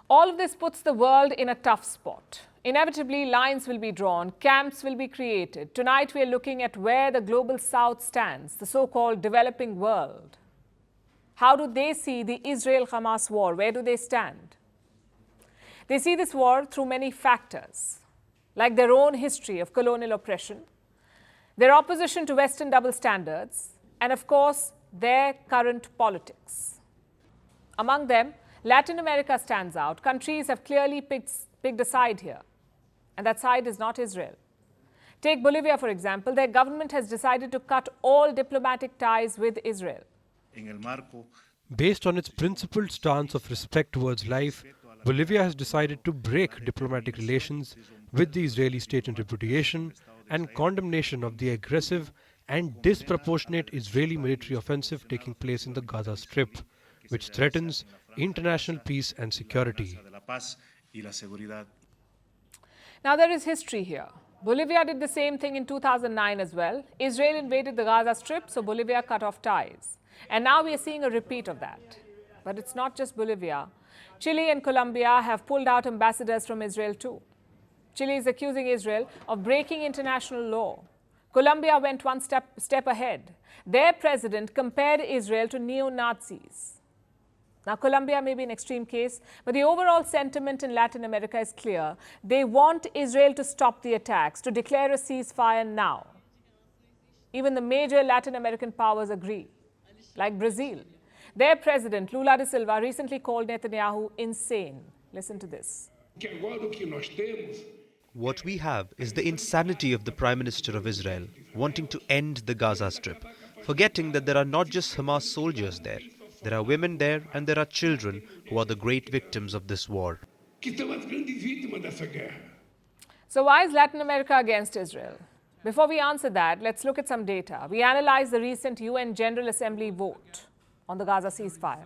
All of this puts the world in a tough spot. Inevitably, lines will be drawn, camps will be created. Tonight, we are looking at where the global south stands, the so-called developing world. How do they see the Israel-Hamas war? Where do they stand? They see this war through many factors, like their own history of colonial oppression, their opposition to Western double standards, and of course, their current politics. Among them, Latin America stands out. Countries have clearly picked a side here, and that side is not Israel. Take Bolivia, for example. Their government has decided to cut all diplomatic ties with Israel. Based on its principled stance of respect towards life, Bolivia has decided to break diplomatic relations with the Israeli state in repudiation and condemnation of the aggressive and disproportionate Israeli military offensive taking place in the Gaza Strip, which threatens international peace and security. Now, there is history here. Bolivia did the same thing in 2009 as well. Israel invaded the Gaza Strip, so Bolivia cut off ties. And now we are seeing a repeat of that. But it's not just Bolivia. Chile and Colombia have pulled out ambassadors from Israel too. Chile is accusing Israel of breaking international law. Colombia went one step ahead. Their president compared Israel to neo-Nazis. Now, Colombia may be an extreme case, but the overall sentiment in Latin America is clear. They want Israel to stop the attacks, to declare a ceasefire now. Even the major Latin American powers agree, like Brazil. Their president, Lula da Silva, recently called Netanyahu insane. Listen to this. What we have is the insanity of the Prime Minister of Israel wanting to end the Gaza Strip, forgetting that there are not just Hamas soldiers there. There are women there and there are children who are the great victims of this war. So why is Latin America against Israel? Before we answer that, let's look at some data. We analyzed the recent UN General Assembly vote on the Gaza ceasefire.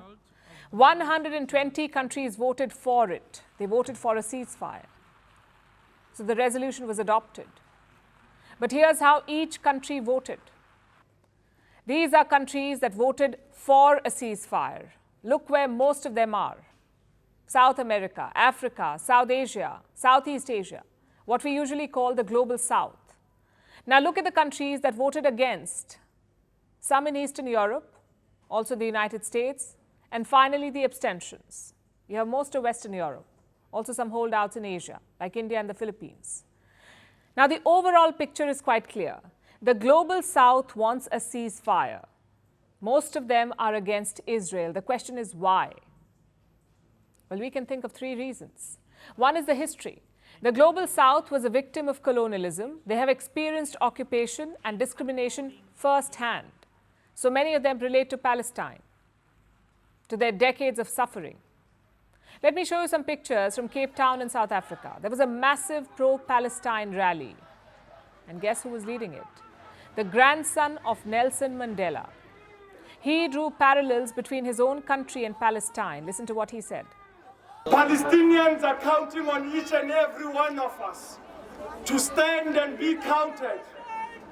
120 countries voted for it. They voted for a ceasefire. So the resolution was adopted. But here's how each country voted. These are countries that voted for a ceasefire. Look where most of them are. South America, Africa, South Asia, Southeast Asia, what we usually call the global south. Now look at the countries that voted against. Some in Eastern Europe, also the United States, and finally the abstentions. You have most of Western Europe, also some holdouts in Asia, like India and the Philippines. Now the overall picture is quite clear. The global south wants a ceasefire. Most of them are against Israel. The question is why? Well, we can think of three reasons. One is the history. The global south was a victim of colonialism. They have experienced occupation and discrimination firsthand. So many of them relate to Palestine, to their decades of suffering. Let me show you some pictures from Cape Town in South Africa. There was a massive pro-Palestine rally. And guess who was leading it? The grandson of Nelson Mandela. He drew parallels between his own country and Palestine. Listen to what he said. Palestinians are counting on each and every one of us to stand and be counted,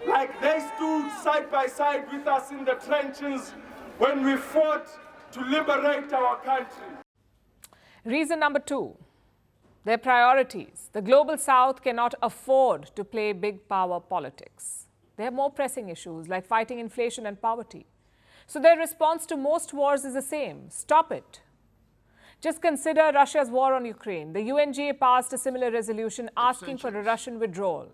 like they stood side by side with us in the trenches when we fought to liberate our country. Reason number two, their priorities. The global south cannot afford to play big power politics. They have more pressing issues like fighting inflation and poverty. So their response to most wars is the same: stop it. Just consider Russia's war on Ukraine. The UNGA passed a similar resolution asking for a Russian withdrawal.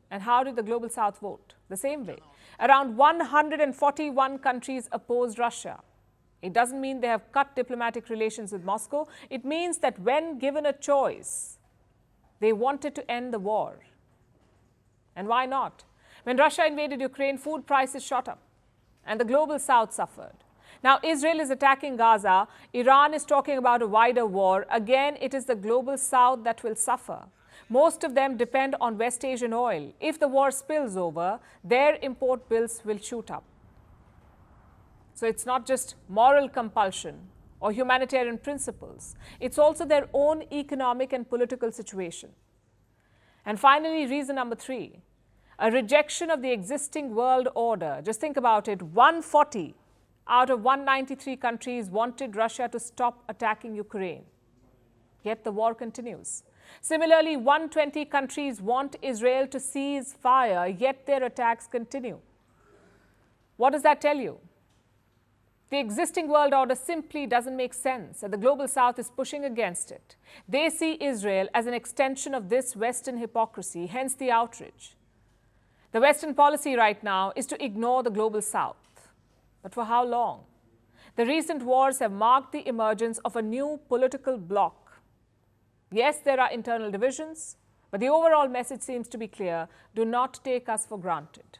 And how did the global south vote? The same way. Around 141 countries opposed Russia. It doesn't mean they have cut diplomatic relations with Moscow. It means that when given a choice, they wanted to end the war. And why not? When Russia invaded Ukraine, food prices shot up and the global south suffered. Now, Israel is attacking Gaza. Iran is talking about a wider war. Again, it is the global south that will suffer. Most of them depend on West Asian oil. If the war spills over, their import bills will shoot up. So it's not just moral compulsion or humanitarian principles. It's also their own economic and political situation. And finally, reason number three, a rejection of the existing world order. Just think about it. 140 out of 193 countries wanted Russia to stop attacking Ukraine. Yet the war continues. Similarly, 120 countries want Israel to cease fire, yet their attacks continue. What does that tell you? The existing world order simply doesn't make sense, and the global south is pushing against it. They see Israel as an extension of this Western hypocrisy, hence the outrage. The Western policy right now is to ignore the global south. But for how long? The recent wars have marked the emergence of a new political bloc. Yes, there are internal divisions, but the overall message seems to be clear: do not take us for granted.